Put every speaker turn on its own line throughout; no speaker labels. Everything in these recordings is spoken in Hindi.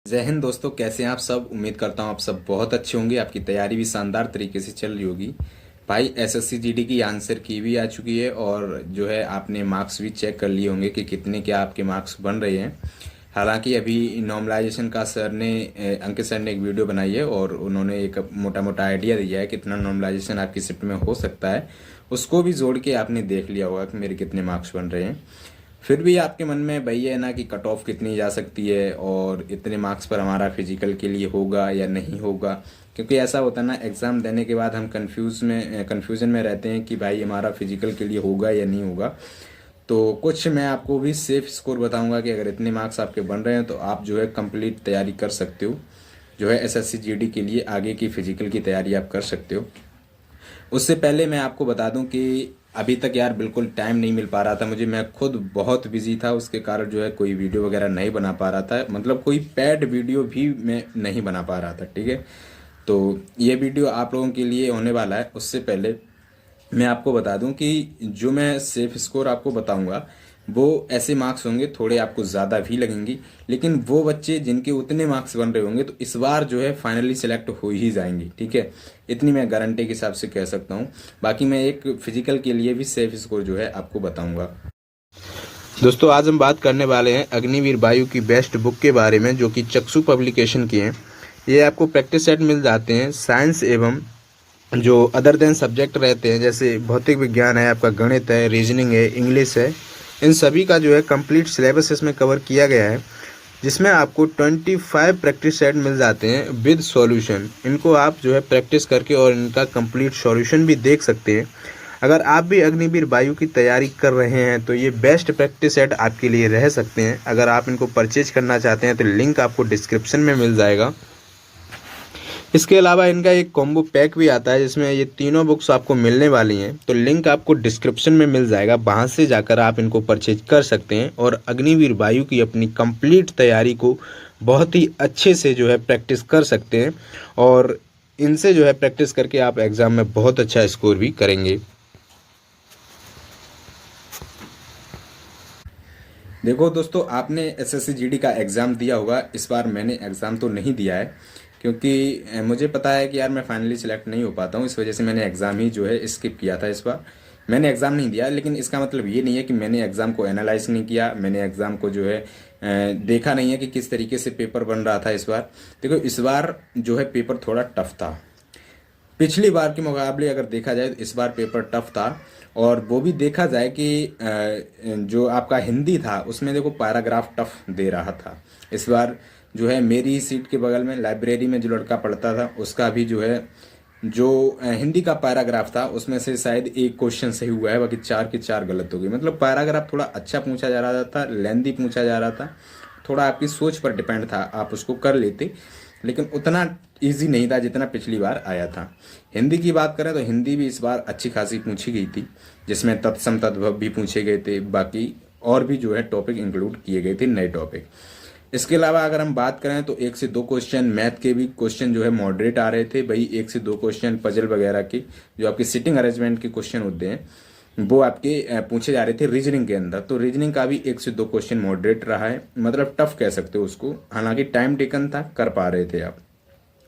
जय हिंद दोस्तों, कैसे हैं आप सब। उम्मीद करता हूं आप सब बहुत अच्छे होंगे। आपकी तैयारी भी शानदार तरीके से चल रही होगी। भाई एसएससी जीडी की आंसर की भी आ चुकी है और जो है आपने मार्क्स भी चेक कर लिए होंगे कि कितने क्या आपके मार्क्स बन रहे हैं। हालांकि अभी नॉर्मलाइजेशन का सर ने अंकित सर ने एक वीडियो बनाई है और उन्होंने एक मोटा मोटा आइडिया दिया है कितना नॉर्मलाइजेशन आपकी शिफ्ट में हो सकता है। उसको भी जोड़ के आपने देख लिया होगा कि मेरे कितने मार्क्स बन रहे हैं। फिर भी आपके मन में वही है ना कि कट ऑफ कितनी जा सकती है और इतने मार्क्स पर हमारा फिजिकल के लिए होगा या नहीं होगा। क्योंकि ऐसा होता है ना, एग्ज़ाम देने के बाद हम कन्फ्यूज़न में रहते हैं कि भाई हमारा फिजिकल के लिए होगा या नहीं होगा। तो कुछ मैं आपको भी सेफ स्कोर बताऊंगा कि अगर इतने मार्क्स आपके बन रहे हैं तो आप जो है कंप्लीट तैयारी कर सकते हो। जो है एसएससी जीडी के लिए आगे की फिजिकल की तैयारी आप कर सकते हो। उससे पहले मैं आपको बता दूं कि अभी तक यार बिल्कुल टाइम नहीं मिल पा रहा था मुझे। मैं खुद बहुत बिजी था, उसके कारण जो है कोई वीडियो वगैरह नहीं बना पा रहा था। मतलब कोई पैड वीडियो भी मैं नहीं बना पा रहा था, ठीक है। तो ये वीडियो आप लोगों के लिए होने वाला है। उससे पहले मैं आपको बता दूं कि जो मैं सेफ स्कोर आपको बताऊंगा वो ऐसे मार्क्स होंगे, थोड़े आपको ज़्यादा भी लगेंगी। लेकिन वो बच्चे जिनके उतने मार्क्स बन रहे होंगे तो इस बार जो है फाइनली सिलेक्ट हो ही जाएंगे, ठीक है। इतनी मैं गारंटी के हिसाब से कह सकता हूँ। बाकी मैं एक फिजिकल के लिए भी सेफ स्कोर जो है आपको बताऊंगा। दोस्तों आज हम बात करने वाले हैं अग्निवीर वायु की बेस्ट बुक के बारे में, जो कि चक्षु पब्लिकेशन की है। ये आपको प्रैक्टिस सेट मिल जाते हैं साइंस एवं जो अदर देन सब्जेक्ट रहते हैं, जैसे भौतिक विज्ञान है, आपका गणित है, रीजनिंग है, इंग्लिश है। इन सभी का जो है कंप्लीट सिलेबस इसमें कवर किया गया है, जिसमें आपको 25 प्रैक्टिस सेट मिल जाते हैं विद सॉल्यूशन। इनको आप जो है प्रैक्टिस करके और इनका कंप्लीट सॉल्यूशन भी देख सकते हैं। अगर आप भी अग्निवीर वायु की तैयारी कर रहे हैं तो ये बेस्ट प्रैक्टिस सेट आपके लिए रह सकते हैं। अगर आप इनको परचेज करना चाहते हैं तो लिंक आपको डिस्क्रिप्शन में मिल जाएगा। इसके अलावा इनका एक कॉम्बो पैक भी आता है जिसमें ये तीनों बुक्स आपको मिलने वाली हैं। तो लिंक आपको डिस्क्रिप्शन में मिल जाएगा, वहाँ से जाकर आप इनको परचेज कर सकते हैं और अग्निवीर वायु की अपनी कंप्लीट तैयारी को बहुत ही अच्छे से जो है प्रैक्टिस कर सकते हैं। और इनसे जो है प्रैक्टिस करके आप एग्ज़ाम में बहुत अच्छा स्कोर भी करेंगे। देखो दोस्तों, आपने एसएससी जीडी का एग्ज़ाम दिया होगा। इस बार मैंने एग्ज़ाम तो नहीं दिया है क्योंकि मुझे पता है कि यार मैं फाइनली सिलेक्ट नहीं हो पाता हूँ। इस वजह से मैंने एग्ज़ाम ही जो है स्किप किया था। इस बार मैंने एग्ज़ाम नहीं दिया, लेकिन इसका मतलब ये नहीं है कि मैंने एग्ज़ाम को एनालाइज नहीं किया। मैंने एग्ज़ाम को जो है देखा नहीं है कि किस तरीके से पेपर बन रहा था इस बार। देखो इस बार जो है पेपर थोड़ा टफ था। पिछली बार के मुकाबले अगर देखा जाए तो इस बार पेपर टफ था। और वो भी देखा जाए कि जो आपका हिंदी था उसमें देखो पैराग्राफ टफ दे रहा था इस बार। जो है मेरी ही सीट के बगल में लाइब्रेरी में जो लड़का पढ़ता था उसका भी जो है जो हिंदी का पैराग्राफ था उसमें से शायद एक क्वेश्चन सही हुआ है, बाकी चार के चार गलत हो गई। मतलब पैराग्राफ थोड़ा अच्छा पूछा जा रहा था, लेंदी पूछा जा रहा था। थोड़ा आपकी सोच पर डिपेंड था, आप उसको कर लेते, लेकिन उतना इजी नहीं था जितना पिछली बार आया था। हिंदी की बात करें तो हिंदी भी इस बार अच्छी खासी पूछी गई थी, जिसमें तत्सम तद्भव भी पूछे गए थे। बाकी और भी जो है टॉपिक इंक्लूड किए गए थे, नए टॉपिक। इसके अलावा अगर हम बात करें तो एक से दो क्वेश्चन मैथ के भी क्वेश्चन जो है मॉडरेट आ रहे थे। भाई एक से दो क्वेश्चन पजल वगैरह के जो आपके सिटिंग अरेंजमेंट के क्वेश्चन होते हैं वो आपके पूछे जा रहे थे रीजनिंग के अंदर। तो रीजनिंग का भी एक से दो क्वेश्चन मॉडरेट रहा है, मतलब टफ कह सकते हो उसको। हालांकि टाइम टेकन था, कर पा रहे थे आप।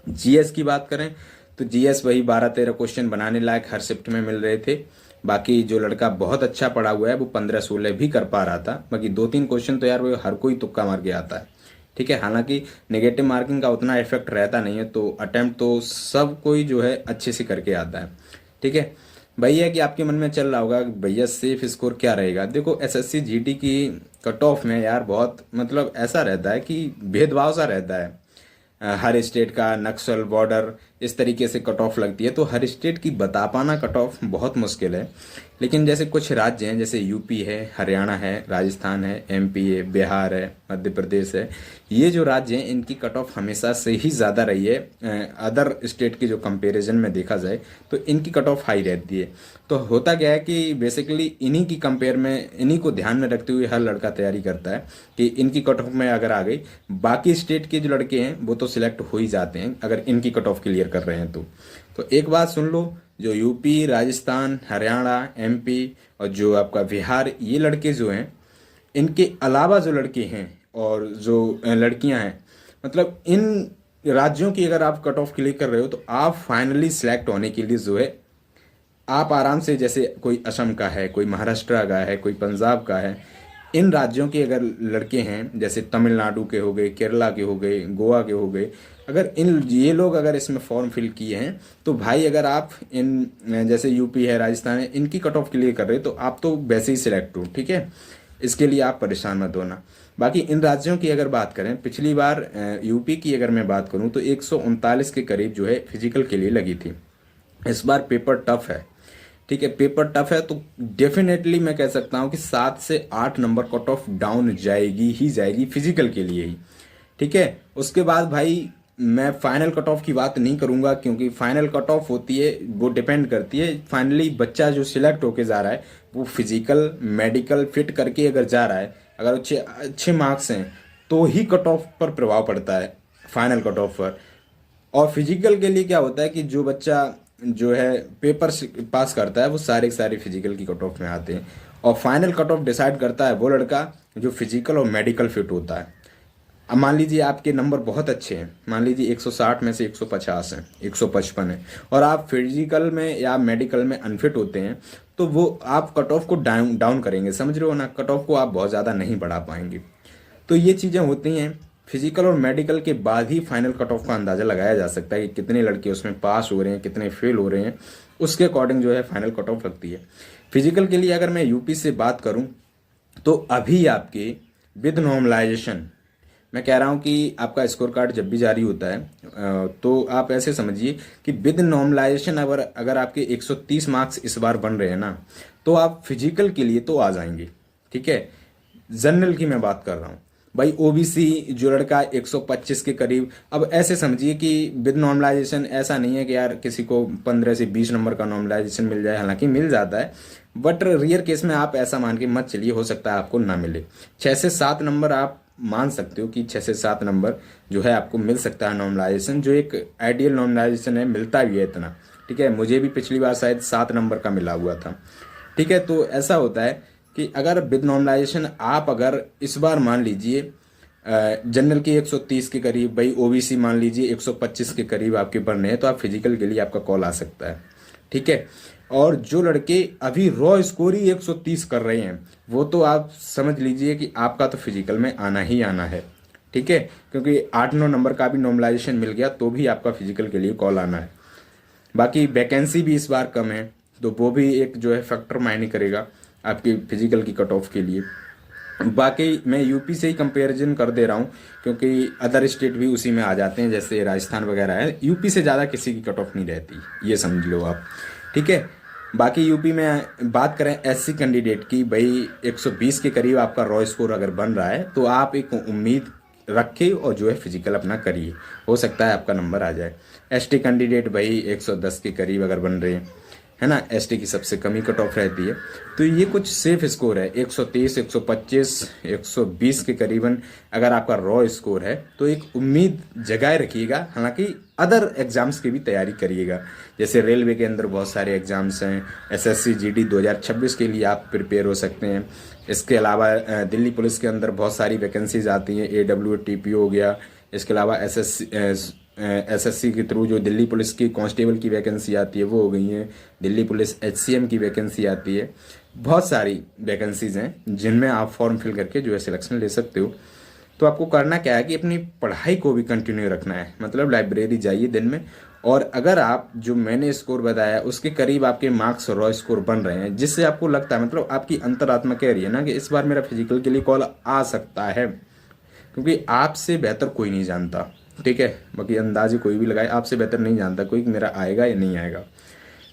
जीएस की बात करें तो जीएस वही 12-13 क्वेश्चन बनाने लायक हर शिफ्ट में मिल रहे थे। बाकी जो लड़का बहुत अच्छा पढ़ा हुआ है वो 15-16 भी कर पा रहा था। बाकी दो तीन क्वेश्चन तो यार वो हर कोई तुक्का मार के आता है, ठीक है। हालांकि नेगेटिव मार्किंग का उतना इफेक्ट रहता नहीं है, तो अटेम्प्ट तो सब कोई जो है अच्छे से करके आता है, ठीक है। भैया कि आपके मन में चल रहा होगा कि भैया सेफ स्कोर क्या रहेगा। देखो एसएससी जीडी की कट ऑफ में यार बहुत मतलब ऐसा रहता है कि भेदभाव सा रहता है। हर स्टेट का नक्सल बॉर्डर इस तरीके से कट ऑफ लगती है, तो हर स्टेट की बता पाना कट ऑफ बहुत मुश्किल है। लेकिन जैसे कुछ राज्य हैं, जैसे यूपी है, हरियाणा है, राजस्थान है, एमपी है, बिहार है, मध्य प्रदेश है, ये जो राज्य हैं इनकी कट ऑफ हमेशा से ही ज़्यादा रही है। अदर स्टेट के जो कंपैरिजन में देखा जाए तो इनकी कट ऑफ हाई रहती है। तो होता क्या है कि बेसिकली इन्हीं की कंपेयर में, इन्हीं को ध्यान में रखते हुए हर लड़का तैयारी करता है कि इनकी कट ऑफ में अगर आ गई, बाकी स्टेट के जो लड़के हैं वो तो सिलेक्ट हो ही जाते हैं अगर इनकी कट ऑफ क्लियर कर रहे हैं तो एक बात सुन लो, जो यूपी, राजस्थान, हरियाणा, एमपी और जो आपका बिहार, ये लड़के जो हैं, इनके अलावा जो लड़के हैं और जो लड़कियां हैं मतलब इन राज्यों की अगर आप कट ऑफ क्लिक कर रहे हो तो आप फाइनली सिलेक्ट होने के लिए जो है आप आराम से, जैसे कोई असम का है, कोई महाराष्ट्र का है, कोई पंजाब का है, इन राज्यों के अगर लड़के हैं, जैसे तमिलनाडु के हो गए, केरला के हो गए, गोवा के हो गए, अगर इन ये लोग अगर इसमें फॉर्म फिल किए हैं तो भाई अगर आप इन जैसे यूपी है, राजस्थान है, इनकी कट ऑफ क्लियर कर रहे हो तो आप तो वैसे ही सिलेक्ट हो, ठीक है। इसके लिए आप परेशान मत होना। बाकी इन राज्यों की अगर बात करें, पिछली बार यूपी की अगर मैं बात करूं तो 139 के करीब जो है फिजिकल के लिए लगी थी। इस बार पेपर टफ है, ठीक है, पेपर टफ है तो डेफिनेटली मैं कह सकता हूं कि 7 से 8 नंबर कट ऑफ डाउन जाएगी ही जाएगी फिजिकल के लिए ही, ठीक है। उसके बाद भाई मैं फाइनल कट ऑफ की बात नहीं करूंगा, क्योंकि फाइनल कट ऑफ होती है वो डिपेंड करती है फाइनली बच्चा जो सिलेक्ट होके जा रहा है वो फिजिकल मेडिकल फिट करके अगर जा रहा है, अगर अच्छे अच्छे मार्क्स हैं तो ही कट ऑफ पर प्रभाव पड़ता है, फाइनल कट ऑफ पर। और फिजिकल के लिए क्या होता है कि जो बच्चा जो है पेपर पास करता है वो सारे के सारे फिजिकल की कट ऑफ में आते हैं, और फाइनल कट ऑफ डिसाइड करता है वो लड़का जो फिजिकल और मेडिकल फिट होता है। अब मान लीजिए आपके नंबर बहुत अच्छे हैं, मान लीजिए 160 में से 150 हैं, 155 है, और आप फिजिकल में या मेडिकल में अनफिट होते हैं, तो वो आप कट ऑफ को डाउन डाउन करेंगे, समझ रहे हो ना, कट ऑफ को आप बहुत ज़्यादा नहीं बढ़ा पाएंगे। तो ये चीज़ें होती हैं। फिजिकल और मेडिकल के बाद ही फाइनल कट ऑफ का अंदाज़ा लगाया जा सकता है कि कितने लड़के उसमें पास हो रहे हैं, कितने फेल हो रहे हैं, उसके अकॉर्डिंग जो है फाइनल कट ऑफ लगती है। फिजिकल के लिए अगर मैं यूपी से बात करूं तो अभी आपके विद नॉर्मलाइजेशन, मैं कह रहा हूं कि आपका स्कोर कार्ड जब भी जारी होता है तो आप ऐसे समझिए कि विद नॉर्मलाइजेशन अगर अगर आपके 130 मार्क्स इस बार बन रहे हैं ना, तो आप फिजिकल के लिए तो आ जाएंगे, ठीक है। जनरल की मैं बात कर रहा हूँ भाई, ओबीसी जो लड़का 125 के करीब, अब ऐसे समझिए कि विद नॉर्मलाइजेशन ऐसा नहीं है कि यार किसी को 15 से 20 नंबर का नॉर्मलाइजेशन मिल जाए, हालांकि मिल जाता है, बट रियर केस में आप ऐसा मान के मत चलिए, हो सकता है आपको ना मिले। 6 से 7 नंबर आप मान सकते हो कि 6 से 7 नंबर जो है आपको मिल सकता है नॉर्मलाइजेशन, जो एक आइडियल नॉर्मलाइजेशन है, मिलता भी है इतना, ठीक है। मुझे भी पिछली बार शायद 7 नंबर का मिला हुआ था, ठीक है। तो ऐसा होता है कि अगर विद नॉर्मलाइजेशन आप अगर इस बार मान लीजिए जनरल के 130 के करीब, भाई ओबीसी मान लीजिए 125 के करीब आपके बनने हैं, तो आप फिजिकल के लिए आपका कॉल आ सकता है, ठीक है। और जो लड़के अभी रॉ स्कोर ही 130 कर रहे हैं वो तो आप समझ लीजिए कि आपका तो फिजिकल में आना ही आना है, ठीक है, क्योंकि 8-9 नंबर का भी नॉर्मलाइजेशन मिल गया तो भी आपका फिजिकल के लिए कॉल आना है। बाकी वैकेंसी भी इस बार कम है तो वो भी एक जो है फैक्टर मायने करेगा आपकी फिजिकल की कट ऑफ के लिए। बाकी मैं यूपी से ही कंपैरिजन कर दे रहा हूँ क्योंकि अदर स्टेट भी उसी में आ जाते हैं, जैसे राजस्थान वगैरह है, यूपी से ज़्यादा किसी की कट ऑफ नहीं रहती, ये समझ लो आप, ठीक है। बाकी यूपी में बात करें एससी कैंडिडेट की, भाई 120 के करीब आपका रॉ स्कोर अगर बन रहा है तो आप एक उम्मीद रखे और जो है फिजिकल अपना करिए, हो सकता है आपका नंबर आ जाए। एसटी कैंडिडेट भाई 110 के करीब अगर बन रहे हैं, है ना, एसटी की सबसे कम ही कट ऑफ रहती है, तो ये कुछ सेफ स्कोर है। 130, 125, 120 के करीबन अगर आपका रॉ स्कोर है तो एक उम्मीद जगाए रखिएगा। हालांकि अदर एग्जाम्स की भी तैयारी करिएगा, जैसे रेलवे के अंदर बहुत सारे एग्जाम्स हैं, एसएससी जीडी 2026 के लिए आप प्रिपेयर हो सकते हैं। इसके अलावा दिल्ली पुलिस के अंदर बहुत सारी वैकेंसीज आती हैं, AWTPO हो गया, इसके अलावा एसएससी के थ्रू जो दिल्ली पुलिस की कांस्टेबल की वैकेंसी आती है वो हो गई है, दिल्ली पुलिस HCM की वैकेंसी आती है, बहुत सारी वैकेंसीज हैं जिनमें आप फॉर्म फिल करके जो है सिलेक्शन ले सकते हो। तो आपको करना क्या है कि अपनी पढ़ाई को भी कंटिन्यू रखना है, मतलब लाइब्रेरी जाइए दिन में, और अगर आप जो मैंने स्कोर बताया उसके करीब आपके मार्क्स रॉ स्कोर बन रहे हैं, जिससे आपको लगता है, मतलब आपकी अंतरात्मा कह रही है ना कि इस बार मेरा फिजिकल के लिए कॉल आ सकता है, क्योंकि आपसे बेहतर कोई नहीं जानता, ठीक है। बाकी अंदाजे कोई भी लगाए, आपसे बेहतर नहीं जानता कोई कि मेरा आएगा या नहीं आएगा।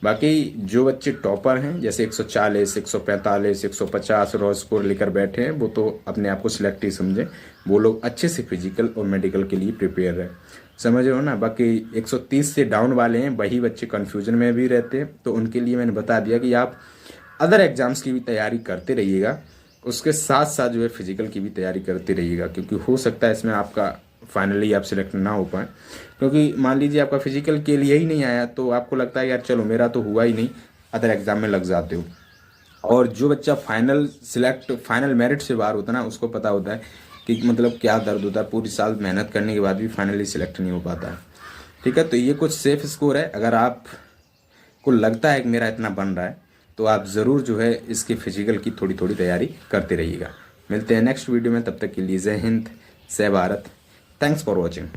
बाकी जो बच्चे टॉपर हैं, जैसे 140, 145, 150 रॉ स्कोर लेकर बैठे हैं, वो तो अपने आप को सिलेक्ट ही समझें, वो लोग अच्छे से फिजिकल और मेडिकल के लिए प्रिपेयर है, समझ रहे हो ना। बाकी 130 से डाउन वाले हैं, वही बच्चे कन्फ्यूजन में भी रहते हैं, तो उनके लिए मैंने बता दिया कि आप अदर एग्जाम्स की भी तैयारी करते रहिएगा, उसके साथ साथ जो है फिजिकल की भी तैयारी करते रहिएगा, क्योंकि हो सकता है इसमें आपका फाइनली आप सिलेक्ट ना हो पाए। क्योंकि मान लीजिए आपका फिजिकल के लिए ही नहीं आया तो आपको लगता है यार चलो मेरा तो हुआ ही नहीं, अदर एग्जाम में लग जाते हो। और जो बच्चा फाइनल मेरिट से बाहर होता है ना, उसको पता होता है कि मतलब क्या दर्द होता है, पूरी साल मेहनत करने के बाद भी फाइनली सिलेक्ट नहीं हो पाता है। ठीक है, तो ये कुछ सेफ स्कोर है। अगर आपको लगता है कि मेरा इतना बन रहा है तो आप ज़रूर जो है इसके फिजिकल की थोड़ी थोड़ी तैयारी करते रहिएगा। मिलते हैं नेक्स्ट वीडियो में, तब तक के लिए जय हिंद, जय भारत। Thanks for watching.